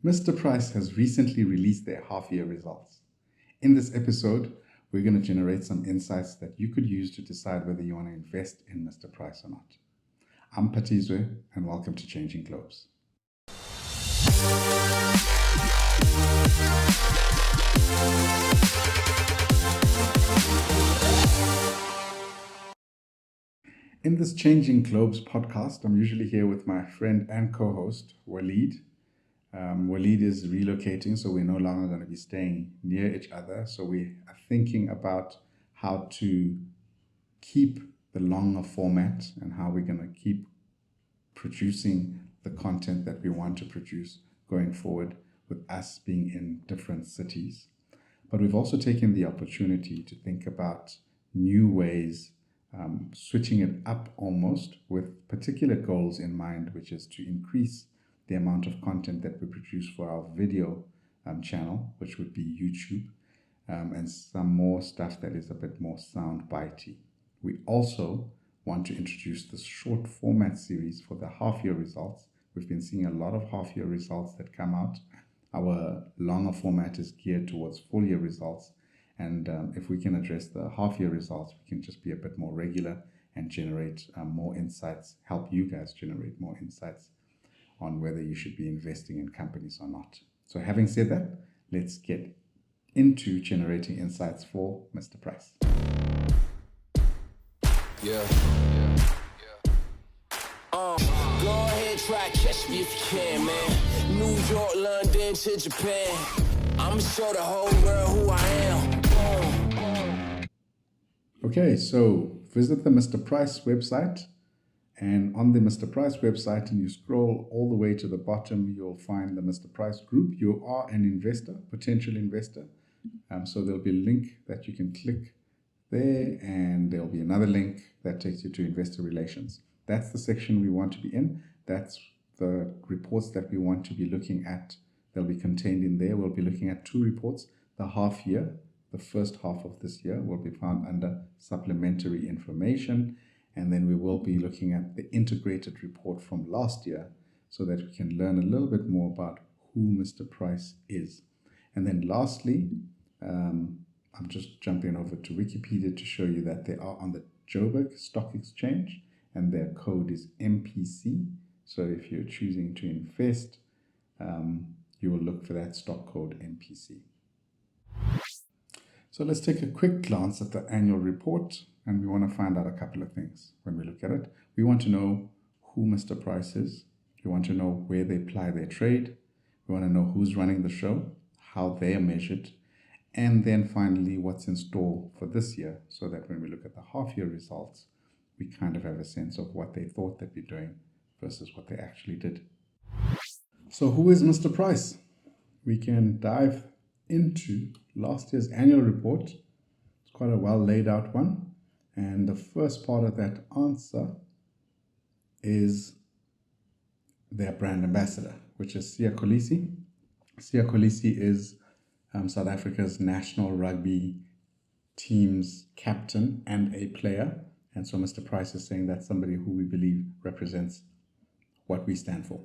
Mr. Price has recently released their half-year results. In this episode, we're going to generate some insights that you could use to decide whether you want to invest in Mr. Price or not. I'm Patizwe, and welcome to Changing Globes. In this Changing Globes podcast, I'm usually here with my friend and co-host, Waleed. Waleed is relocating, so we're no longer going to be staying near each other. So we are thinking about how to keep the longer format and how we're going to keep producing the content that we want to produce going forward with us being in different cities. But we've also taken the opportunity to think about new ways, switching it up almost with particular goals in mind, which is to increase the amount of content that we produce for our video channel, which would be YouTube, and some more stuff that is a bit more sound bitey. We also want to introduce this short format series for the half-year results. We've been seeing a lot of half-year results that come out. Our longer format is geared towards full-year results. And if we can address the half-year results, we can just be a bit more regular and generate more insights, help you guys generate more insights on whether you should be investing in companies or not. So having said that, let's get into generating insights for Mr. Price. Yeah. Go ahead, try catch me if you can, man. New York, London to Japan. I'ma show the whole world who I am. Okay, so visit the Mr. Price website. And on the Mr. Price website, and you scroll all the way to the bottom, you'll find the Mr. Price group. You are an investor, potential investor. So there'll be a link that you can click there, and there'll be another link that takes you to investor relations. That's the section we want to be in. That's the reports that we want to be looking at. They'll be contained in there. We'll be looking at two reports. The half year, the first half of this year, will be found under supplementary information. And then we will be looking at the integrated report from last year so that we can learn a little bit more about who Mr. Price is. And then lastly, I'm just jumping over to Wikipedia to show you that they are on the Joburg Stock Exchange and their code is MPC. So if you're choosing to invest, you will look for that stock code MPC. So let's take a quick glance at the annual report, and we want to find out a couple of things when we look at it. We want to know who Mr. Price is. We want to know where they apply their trade. We want to know who's running the show, how they are measured, and then finally what's in store for this year, so that when we look at the half-year results, we kind of have a sense of what they thought they'd be doing versus what they actually did. So who is Mr. Price? We can dive into last year's annual report. It's quite a well laid out one. And the first part of that answer is their brand ambassador, which is Siya Kolisi. Siya Kolisi is South Africa's national rugby team's captain and a player. And so Mr. Price is saying that's somebody who we believe represents what we stand for.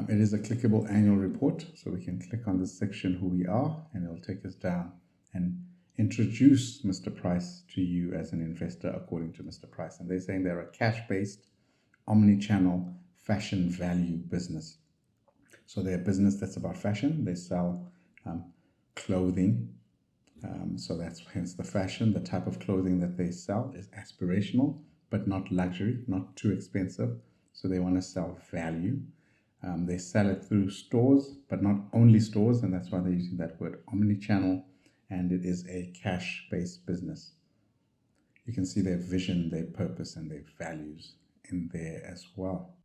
It is a clickable annual report, so we can click on this section, who we are, and it'll take us down and introduce Mr. Price to you as an investor according to Mr. Price. And they're saying they're a cash-based, omni-channel, fashion value business. So they're a business that's about fashion. They sell clothing. So that's hence the fashion. The type of clothing that they sell is aspirational, but not luxury, not too expensive. So they want to sell value. They sell it through stores, but not only stores, and that's why they're using that word omni-channel, and it is a cash-based business. You can see their vision, their purpose, and their values in there as well.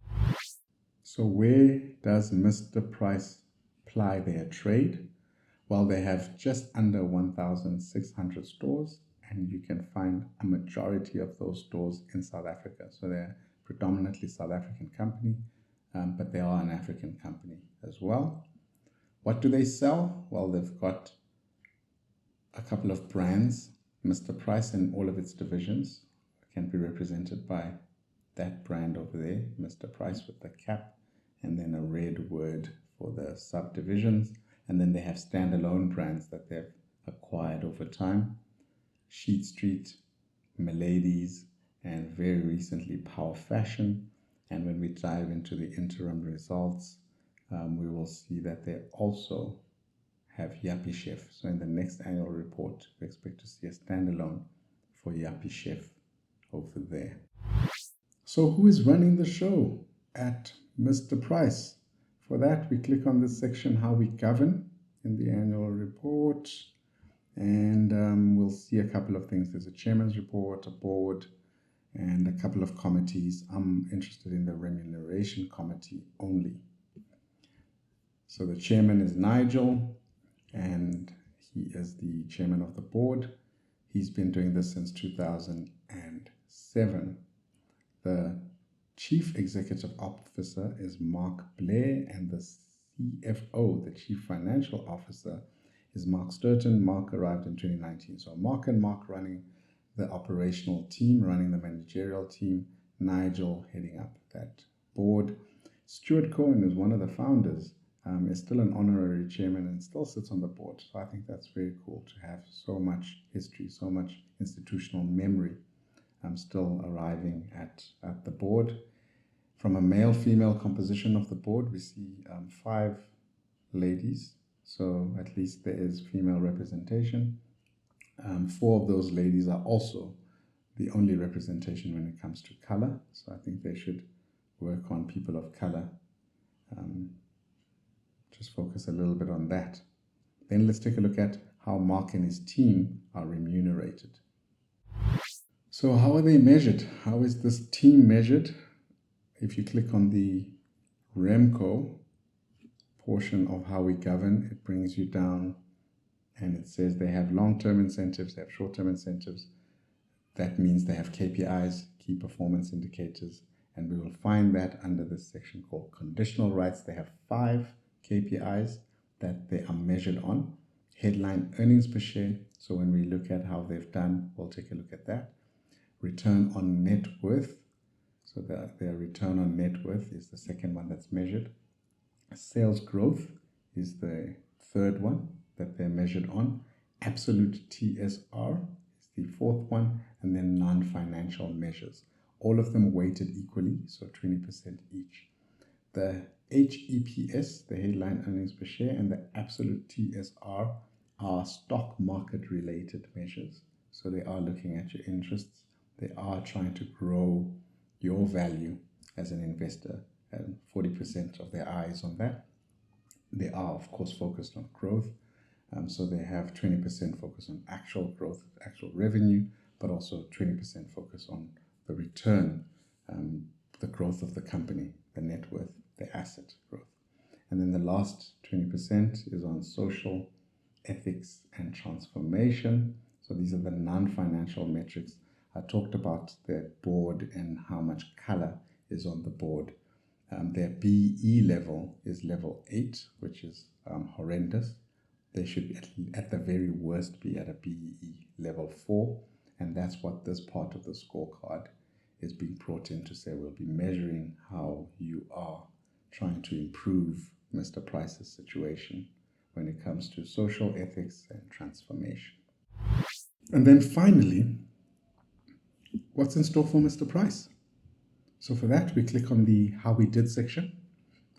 So where does Mr. Price ply their trade? Well, they have just under 1,600 stores, and you can find a majority of those stores in South Africa. So they're predominantly South African company, but they are an African company as well. What do they sell? Well, they've got a couple of brands. Mr. Price and all of its divisions can be represented by that brand over there, Mr. Price with the cap, and then a red word for the subdivisions. And then they have standalone brands that they've acquired over time. Sheet Street, Miladies, and very recently Power Fashion. And when we dive into the interim results, we will see that they also have Yuppiechef. So in the next annual report, we expect to see a standalone for Yuppiechef over there. So who is running the show at Mr. Price? For that, we click on this section, how we govern, in the annual report. And we'll see a couple of things. There's a chairman's report, a board, and a couple of committees. I'm interested in the remuneration committee only. So the chairman is Nigel, and he is the chairman of the board. He's been doing this since 2007. The chief executive officer is Mark Blair, and the CFO, the chief financial officer, is Mark Sturton. Mark arrived in 2019. So Mark running the operational team, running the managerial team, Nigel heading up that board. Stuart Cohen is one of the founders, is still an honorary chairman and still sits on the board. So I think that's very cool to have so much history, so much institutional memory still arriving at the board. From a male-female composition of the board, we see 5 ladies. So at least there is female representation. 4 of those ladies are also the only representation when it comes to color. So I think they should work on people of color. Just focus a little bit on that. Then let's take a look at how Mark and his team are remunerated. So how are they measured? How is this team measured? If you click on the REMCO portion of how we govern, it brings you down and it says they have long-term incentives, they have short-term incentives. That means they have KPIs, key performance indicators, and we will find that under this section called conditional rights. They have 5 KPIs that they are measured on. Headline earnings per share. So when we look at how they've done, we'll take a look at that. Return on net worth. So their return on net worth is the second one that's measured. Sales growth is the third one that they're measured on. Absolute TSR is the fourth one. And then non-financial measures. All of them weighted equally, so 20% each. The HEPS, the headline earnings per share, and the absolute TSR are stock market related measures. So they are looking at your interests. They are trying to grow your value as an investor, and 40% of their eyes on that. They are, of course, focused on growth. So they have 20% focus on actual growth, actual revenue, but also 20% focus on the return, the growth of the company, the net worth, the asset growth. And then the last 20% is on social, ethics, and transformation. So these are the non-financial metrics. I talked about their board and how much color is on the board. Their BE level is level 8, which is horrendous. They should at the very worst be at a BE level 4. And that's what this part of the scorecard is being brought in to say. We'll be measuring how you are trying to improve Mr. Price's situation when it comes to social ethics and transformation. And then finally, what's in store for Mr. Price? So for that, we click on the How We Did section,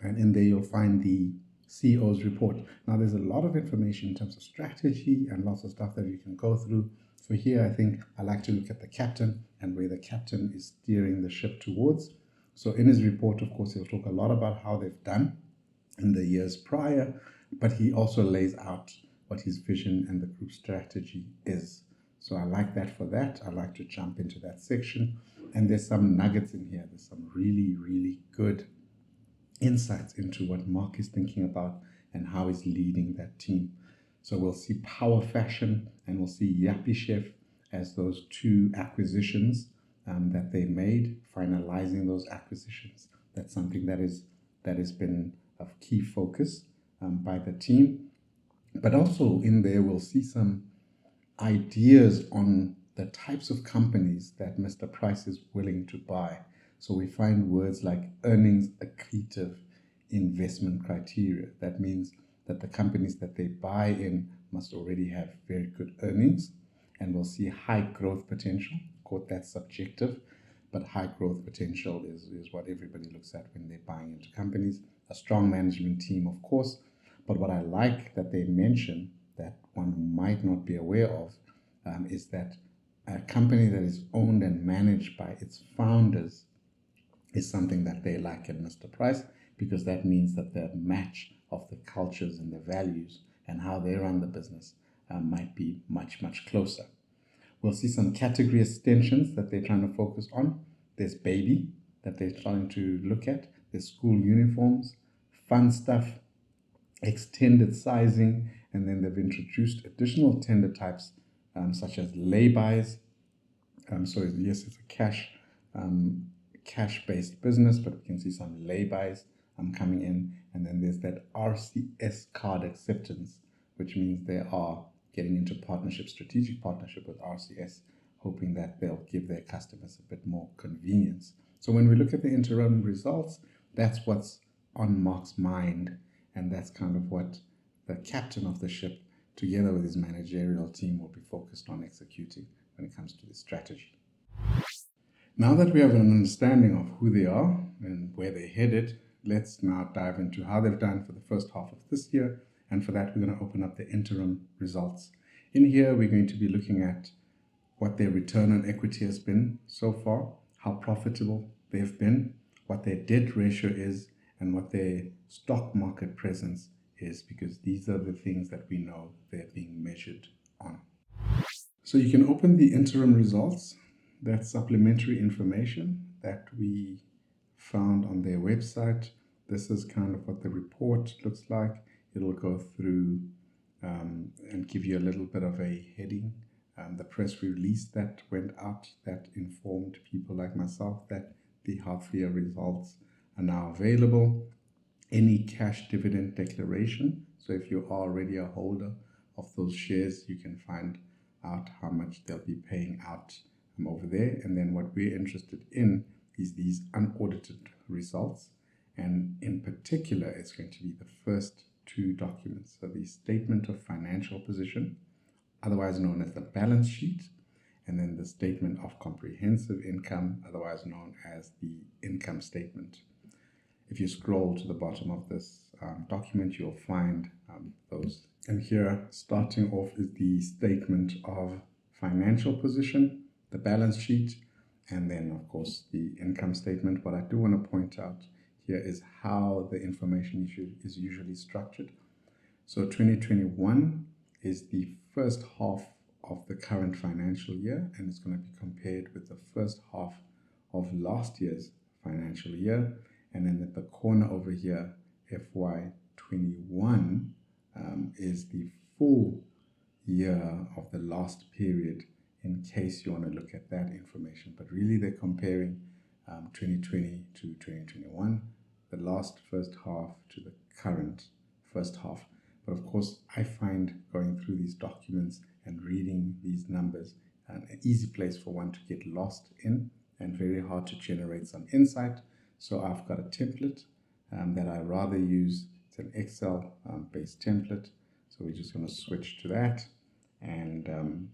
and in there you'll find the CEO's report. Now there's a lot of information in terms of strategy and lots of stuff that you can go through. For here, I think I like to look at the captain and where the captain is steering the ship towards. So in his report, of course, he'll talk a lot about how they've done in the years prior, but he also lays out what his vision and the group strategy is. So I like that for that. I like to jump into that section. And there's some nuggets in here. There's some really, really good insights into what Mark is thinking about and how he's leading that team. So we'll see Power Fashion and we'll see Yuppiechef as those 2 acquisitions that they made, finalizing those acquisitions. That's something that has been of key focus by the team. But also in there, we'll see some ideas on the types of companies that Mr. Price is willing to buy. So we find words like earnings accretive, investment criteria. That means that the companies that they buy in must already have very good earnings and will see high growth potential. Quote, that's subjective, but high growth potential is what everybody looks at when they're buying into companies. A strong management team, of course, but what I like that they mention that one might not be aware of is that a company that is owned and managed by its founders is something that they like at Mr. Price, because that means that the match of the cultures and the values and how they run the business might be much, much closer. We'll see some category extensions that they're trying to focus on. There's baby that they're trying to look at. There's school uniforms, fun stuff, extended sizing, and then they've introduced additional tender types such as lay-bys. So yes, it's a cash-based business, but we can see some lay-bys coming in. And then there's that RCS card acceptance, which means they are getting into strategic partnership with RCS, hoping that they'll give their customers a bit more convenience. So when we look at the interim results, that's what's on Mark's mind, and that's kind of what the captain of the ship, together with his managerial team, will be focused on executing when it comes to the strategy. Now that we have an understanding of who they are and where they're headed, let's now dive into how they've done for the first half of this year. And for that, we're going to open up the interim results. In here, we're going to be looking at what their return on equity has been so far, how profitable they've been, what their debt ratio is, and what their stock market presence is, because these are the things that we know they're being measured on. So you can open the interim results. That's supplementary information that we found on their website. This is kind of what the report looks like. It'll go through and give you a little bit of a heading. The press release that went out that informed people like myself that the half-year results are now available. Any cash dividend declaration. So if you are already a holder of those shares, you can find out how much they'll be paying out over there. And then what we're interested in is these unaudited results. And in particular, it's going to be the first two documents. So the statement of financial position, otherwise known as the balance sheet, and then the statement of comprehensive income, otherwise known as the income statement. If you scroll to the bottom of this document, you'll find those. And here, starting off, is the statement of financial position, the balance sheet, and then, of course, the income statement. What I do want to point out here is how the information is usually structured. So 2021 is the first half of the current financial year, and it's going to be compared with the first half of last year's financial year. And then at the corner over here, FY21 is the full year of the last period, in case you want to look at that information. But really, they're comparing 2020 to 2021, the last first half to the current first half. But of course, I find going through these documents and reading these numbers an easy place for one to get lost in, and very hard to generate some insight. So I've got a template that I rather use. It's an Excel based template. So we're just going to switch to that and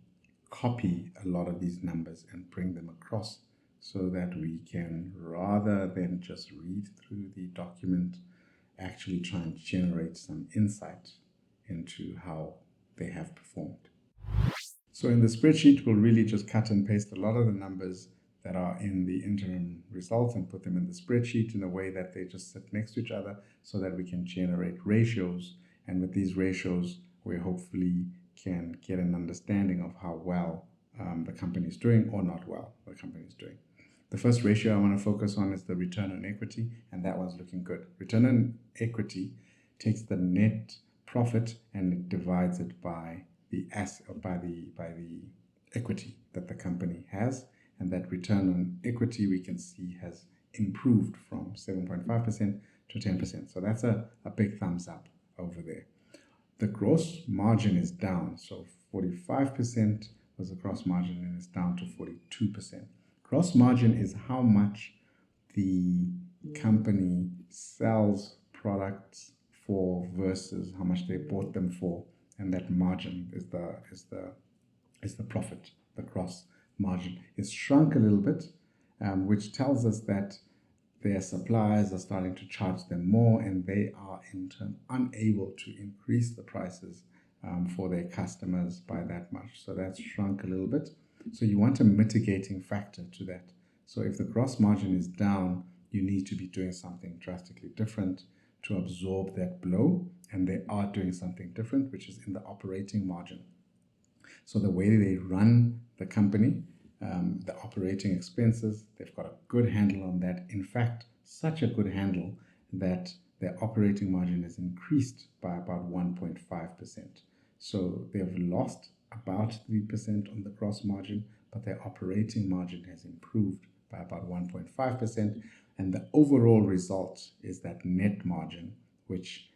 copy a lot of these numbers and bring them across, so that we can, rather than just read through the document, actually try and generate some insight into how they have performed. So in the spreadsheet, we'll really just cut and paste a lot of the numbers that are in the interim results and put them in the spreadsheet in a way that they just sit next to each other, so that we can generate ratios. And with these ratios, we hopefully can get an understanding of how well the company is doing, or not well the company is doing. The first ratio I want to focus on is the return on equity, and that one's looking good. Return on equity takes the net profit and it divides it by the equity that the company has, and that return on equity we can see has improved from 7.5% to 10%. So that's a big thumbs up over there. The gross margin is down, so 45% was the gross margin, and it's down to 42%. Gross margin is how much the company sells products for versus how much they bought them for, and that margin is the profit, the gross margin. It's shrunk a little bit, which tells us that their suppliers are starting to charge them more, and they are in turn unable to increase the prices for their customers by that much. So that's shrunk a little bit. So you want a mitigating factor to that. So if the gross margin is down, you need to be doing something drastically different to absorb that blow, and they are doing something different, which is in the operating margin. So the way they run the company, the operating expenses, they've got a good handle on that. In fact, such a good handle that their operating margin has increased by about 1.5%. So they've lost about 3% on the gross margin, but their operating margin has improved by about 1.5%. And the overall result is that net margin, which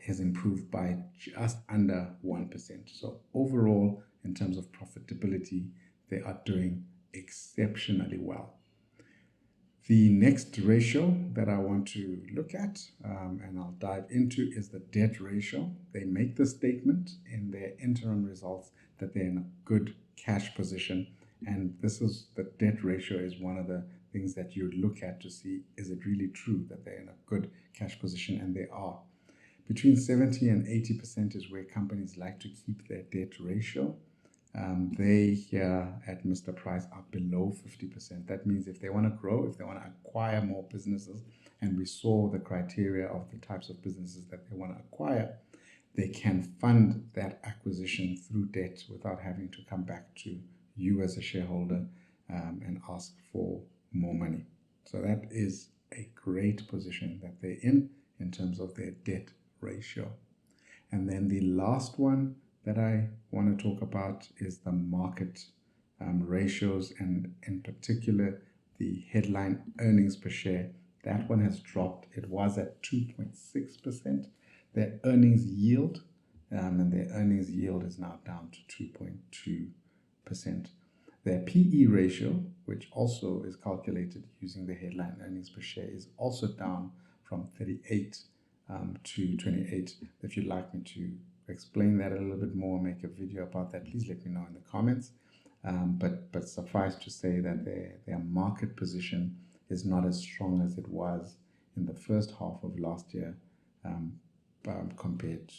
has improved by just under 1%. So overall, in terms of profitability, they are doing exceptionally well. The next ratio that I want to look at, and I'll dive into, is the debt ratio. They make the statement in their interim results that they're in a good cash position. And this is the debt ratio is one of the things that you look at to see, is it really true that they're in a good cash position? And they are. Between 70 and 80% is where companies like to keep their debt ratio. They here at Mr. Price are below 50%. That means if they want to grow, if they want to acquire more businesses, and we saw the criteria of the types of businesses that they want to acquire, they can fund that acquisition through debt without having to come back to you as a shareholder and ask for more money. So that is a great position that they're in terms of their debt ratio. And then the last one that I want to talk about is the market ratios, and in particular the headline earnings per share. That one has dropped. It was at 2.6%. Their earnings yield, and their earnings yield is now down to 2.2%. Their PE ratio, which also is calculated using the headline earnings per share, is also down from 38 to 28. If you'd like me to explain that a little bit more, make a video about that, please let me know in the comments. But suffice to say that their market position is not as strong as it was in the first half of last year, compared.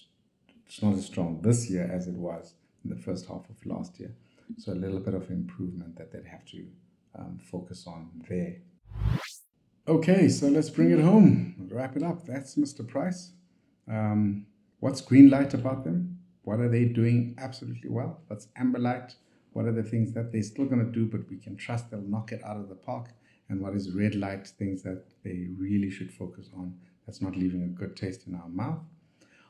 It's not as strong this year as it was in the first half of last year. So a little bit of improvement that they'd have to focus on there. Okay, so let's bring it home. Wrap it up. That's Mr. Price. What's Greenlight about them? What are they doing absolutely well? What's Amberlight? What are the things that they're still going to do, but we can trust they'll knock it out of the park? And what is Redlight? Things that they really should focus on that's not leaving a good taste in our mouth.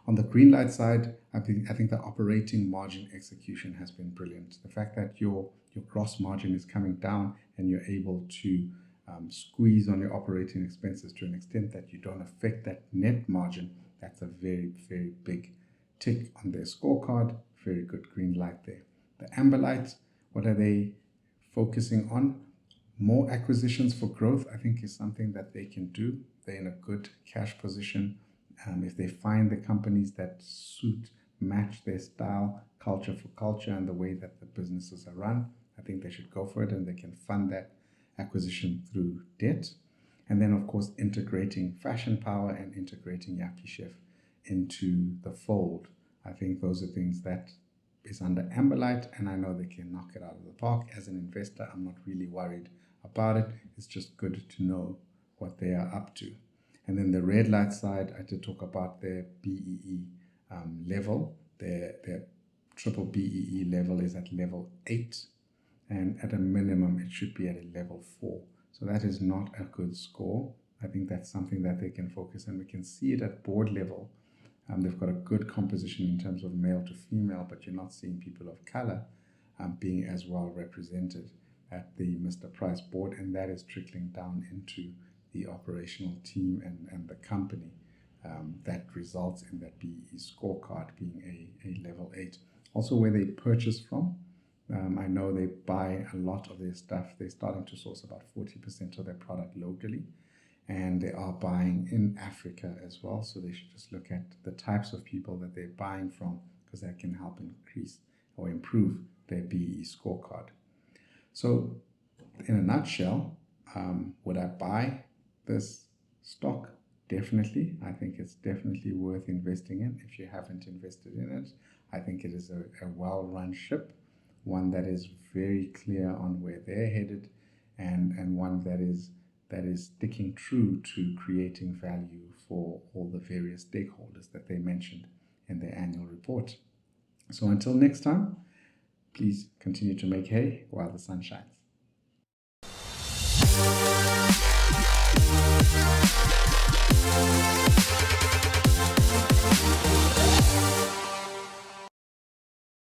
On the Greenlight side, I think the operating margin execution has been brilliant. The fact that your gross margin is coming down and you're able to squeeze on your operating expenses to an extent that you don't affect that net margin, that's a very, very big tick on their scorecard. Very good green light there. The Amberlight, what are they focusing on? More acquisitions for growth, I think, is something that they can do. They're in a good cash position. If they find the companies that match their style, culture for culture, and the way that the businesses are run, I think they should go for it, and they can fund that acquisition through debt. And then, of course, integrating Fashion Power and integrating Yuppiechef into the fold. I think those are things that is under Amberlight, and I know they can knock it out of the park. As an investor, I'm not really worried about it. It's just good to know what they are up to. And then the Redlight side, I did talk about their BEE level. Their triple BEE level is at level 8, and at a minimum, it should be at a level 4. So that is not a good score. I think that's something that they can focus on. We can see it at board level. They've got a good composition in terms of male to female, but you're not seeing people of color being as well represented at the Mr. Price board, and that is trickling down into the operational team and the company. That results in that BEE scorecard being a level 8. Also, where they purchase from, I know they buy a lot of their stuff. They're starting to source about 40% of their product locally. and they are buying in Africa as well. So they should just look at the types of people that they're buying from, because that can help increase or improve their BE scorecard. So in a nutshell, would I buy this stock? Definitely. I think it's definitely worth investing in. If you haven't invested in it, I think it is a well-run ship, one that is very clear on where they're headed, and one that is sticking true to creating value for all the various stakeholders that they mentioned in their annual report. So until next time, please continue to make hay while the sun shines.